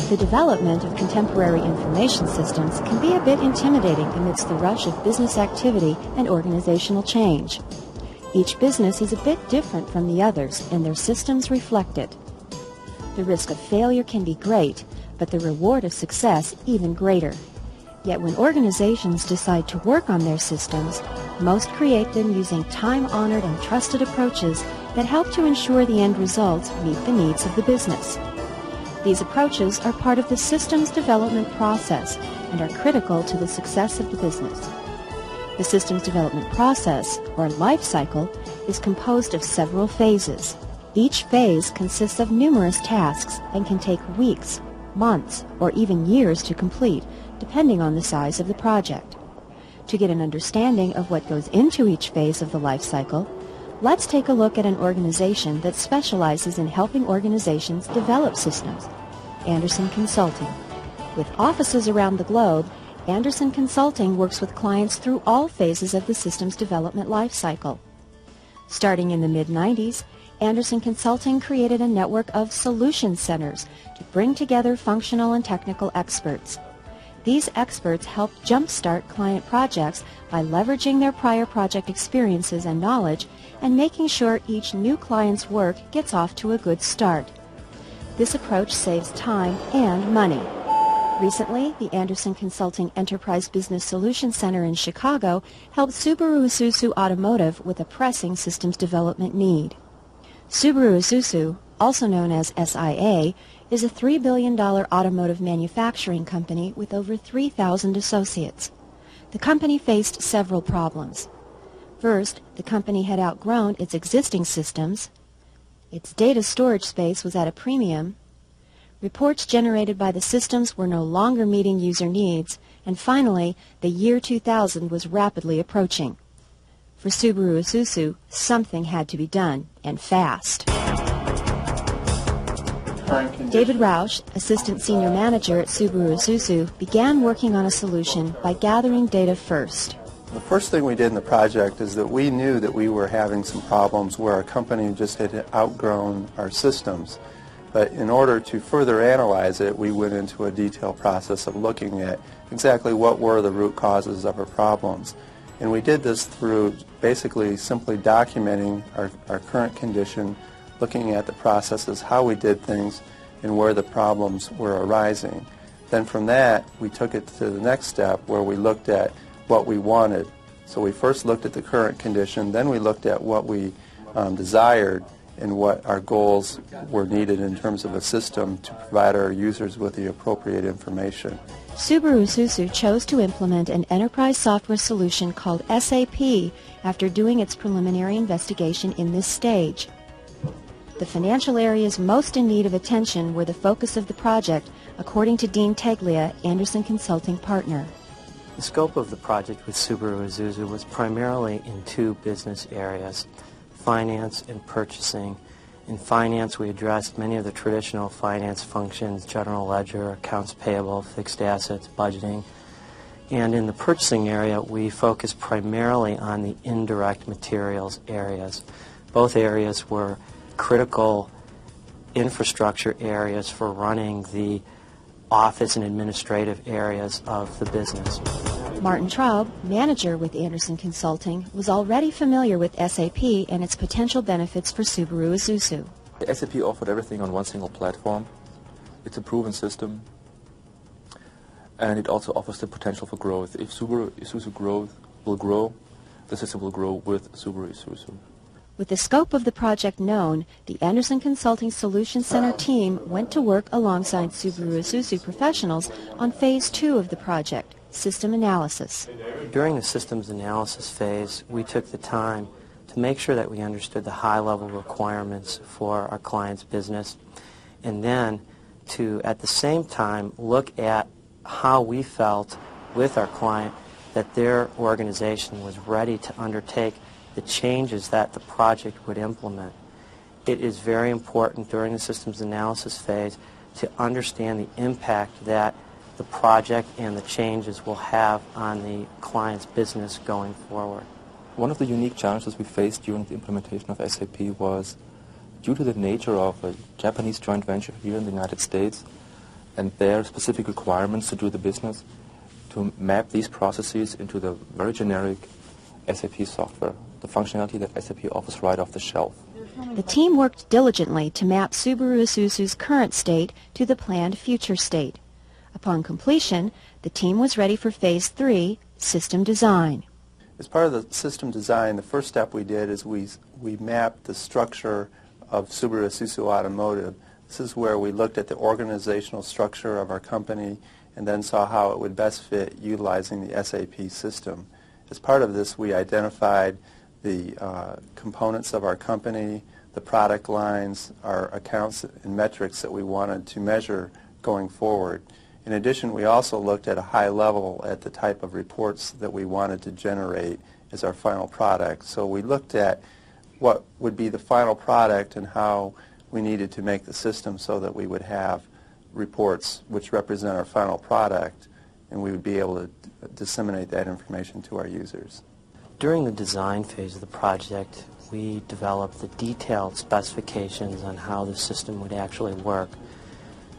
The development of contemporary information systems can be a bit intimidating amidst the rush of business activity and organizational change. Each business is a bit different from the others, and their systems reflect it. The risk of failure can be great, but the reward of success even greater. Yet when organizations decide to work on their systems, most create them using time-honored and trusted approaches that help to ensure the end results meet the needs of the business. These approaches are part of the systems development process and are critical to the success of the business. The systems development process, or life cycle, is composed of several phases. Each phase consists of numerous tasks and can take weeks, months, or even years to complete, depending on the size of the project. To get an understanding of what goes into each phase of the life cycle, let's take a look at an organization that specializes in helping organizations develop systems, Andersen Consulting. With offices around the globe, Andersen Consulting works with clients through all phases of the systems development life cycle. Starting in the mid-90s, Andersen Consulting created a network of solution centers to bring together functional and technical experts. These experts help jumpstart client projects by leveraging their prior project experiences and knowledge and making sure each new client's work gets off to a good start. This approach saves time and money. Recently, the Andersen Consulting Enterprise Business Solutions Center in Chicago helped Subaru Isuzu Automotive with a pressing systems development need. Subaru Isuzu, also known as SIA, is a $3 billion automotive manufacturing company with over 3,000 associates. The company faced several problems. First, the company had outgrown its existing systems. Its data storage space was at a premium. Reports generated by the systems were no longer meeting user needs. And finally, the year 2000 was rapidly approaching. For Subaru Isuzu, something had to be done, and fast. David Rausch, Assistant Senior Manager at Subaru Isuzu, began working on a solution by gathering data first. The first thing we did in the project is that we knew that we were having some problems where our company just had outgrown our systems. But in order to further analyze it, we went into a detailed process of looking at exactly what were the root causes of our problems. And we did this through basically simply documenting our current condition, looking at the processes, how we did things, and where the problems were arising. Then from that, we took it to the next step where we looked at what we wanted. So we first looked at the current condition, then we looked at what we desired and what our goals were needed in terms of a system to provide our users with the appropriate information. Subaru Isuzu chose to implement an enterprise software solution called SAP after doing its preliminary investigation in this stage. The financial areas most in need of attention were the focus of the project, according to Dean Teglia, Andersen Consulting partner. The scope of the project with Subaru Isuzu was primarily in two business areas, finance and purchasing. In finance, we addressed many of the traditional finance functions, general ledger, accounts payable, fixed assets, budgeting. And in the purchasing area, we focused primarily on the indirect materials areas. Both areas were critical infrastructure areas for running the office and administrative areas of the business. Martin Traub, manager with Andersen Consulting, was already familiar with SAP and its potential benefits for Subaru Isuzu. SAP offered everything on one single platform. It's a proven system, and it also offers the potential for growth. If Subaru Isuzu will grow, the system will grow with Subaru Isuzu. With the scope of the project known, the Andersen Consulting Solutions Center team went to work alongside Subaru Isuzu professionals on Phase 2 of the project, system analysis. During the systems analysis phase, we took the time to make sure that we understood the high-level requirements for our client's business, and then to, at the same time, look at how we felt with our client that their organization was ready to undertake the changes that the project would implement. It is very important during the systems analysis phase to understand the impact that the project and the changes will have on the client's business going forward. One of the unique challenges we faced during the implementation of SAP was, due to the nature of a Japanese joint venture here in the United States, and their specific requirements to do the business, to map these processes into the very generic SAP software, the functionality that SAP offers right off the shelf. The team worked diligently to map Subaru Isuzu's current state to the planned future state. Upon completion, the team was ready for Phase 3, system design. As part of the system design, the first step we did is we mapped the structure of Subaru Isuzu Automotive. This is where we looked at the organizational structure of our company and then saw how it would best fit utilizing the SAP system. As part of this, we identified the components of our company, the product lines, our accounts and metrics that we wanted to measure going forward. In addition, we also looked at a high level at the type of reports that we wanted to generate as our final product. So we looked at what would be the final product and how we needed to make the system so that we would have reports which represent our final product, and we would be able to disseminate that information to our users. During the design phase of the project, we developed the detailed specifications on how the system would actually work,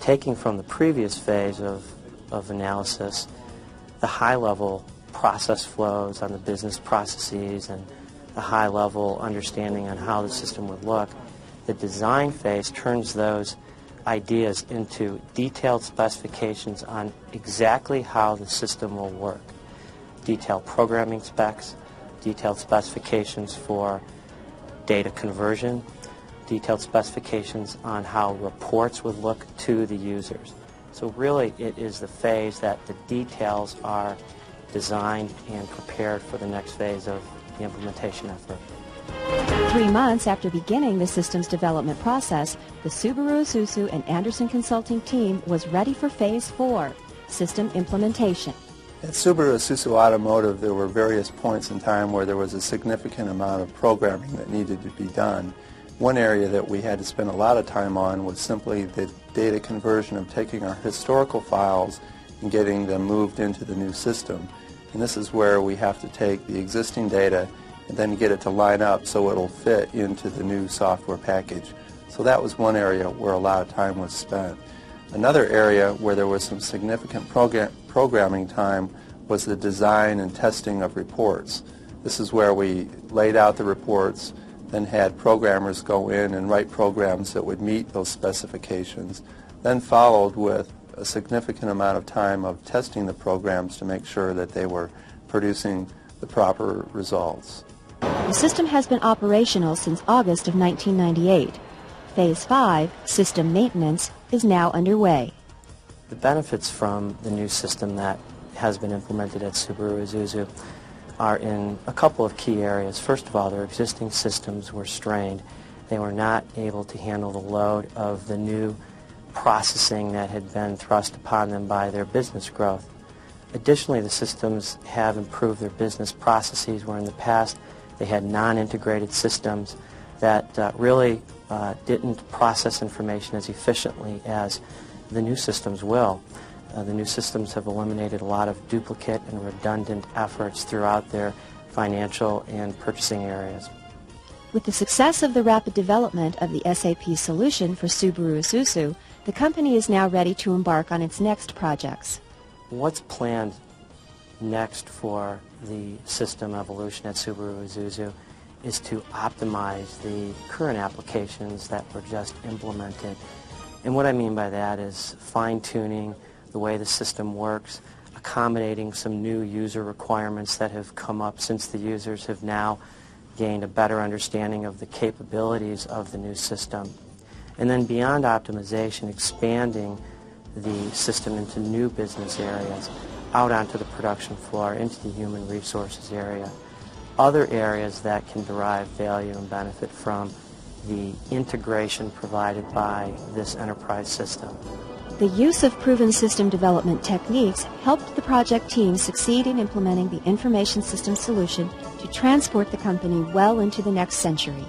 taking from the previous phase of analysis the high-level process flows on the business processes and the high-level understanding on how the system would look. The design phase turns those ideas into detailed specifications on exactly how the system will work. Detailed programming specs, detailed specifications for data conversion, detailed specifications on how reports would look to the users. So really it is the phase that the details are designed and prepared for the next phase of the implementation effort. 3 months after beginning the system's development process, the Subaru Isuzu and Anderson Consulting team was ready for Phase 4, system implementation. At Subaru Isuzu Automotive, there were various points in time where there was a significant amount of programming that needed to be done. One area that we had to spend a lot of time on was simply the data conversion of taking our historical files and getting them moved into the new system. And this is where we have to take the existing data and then get it to line up so it'll fit into the new software package. So that was one area where a lot of time was spent. Another area where there was some significant programming time was the design and testing of reports. This is where we laid out the reports, then had programmers go in and write programs that would meet those specifications, then followed with a significant amount of time of testing the programs to make sure that they were producing the proper results. The system has been operational since August of 1998. Phase 5, system maintenance, is now underway. The benefits from the new system that has been implemented at Subaru Isuzu are in a couple of key areas. First of all, their existing systems were strained. They were not able to handle the load of the new processing that had been thrust upon them by their business growth. Additionally, the systems have improved their business processes, where in the past they had non-integrated systems that really didn't process information as efficiently as the new systems will. The new systems have eliminated a lot of duplicate and redundant efforts throughout their financial and purchasing areas. With the success of the rapid development of the SAP solution for Subaru Isuzu, the company is now ready to embark on its next projects. What's planned next for the system evolution at Subaru Isuzu is to optimize the current applications that were just implemented. And what I mean by that is fine-tuning the way the system works, accommodating some new user requirements that have come up since the users have now gained a better understanding of the capabilities of the new system. And then beyond optimization, expanding the system into new business areas, out onto the production floor, into the human resources area, other areas that can derive value and benefit from the integration provided by this enterprise system. The use of proven system development techniques helped the project team succeed in implementing the information system solution to transport the company well into the next century.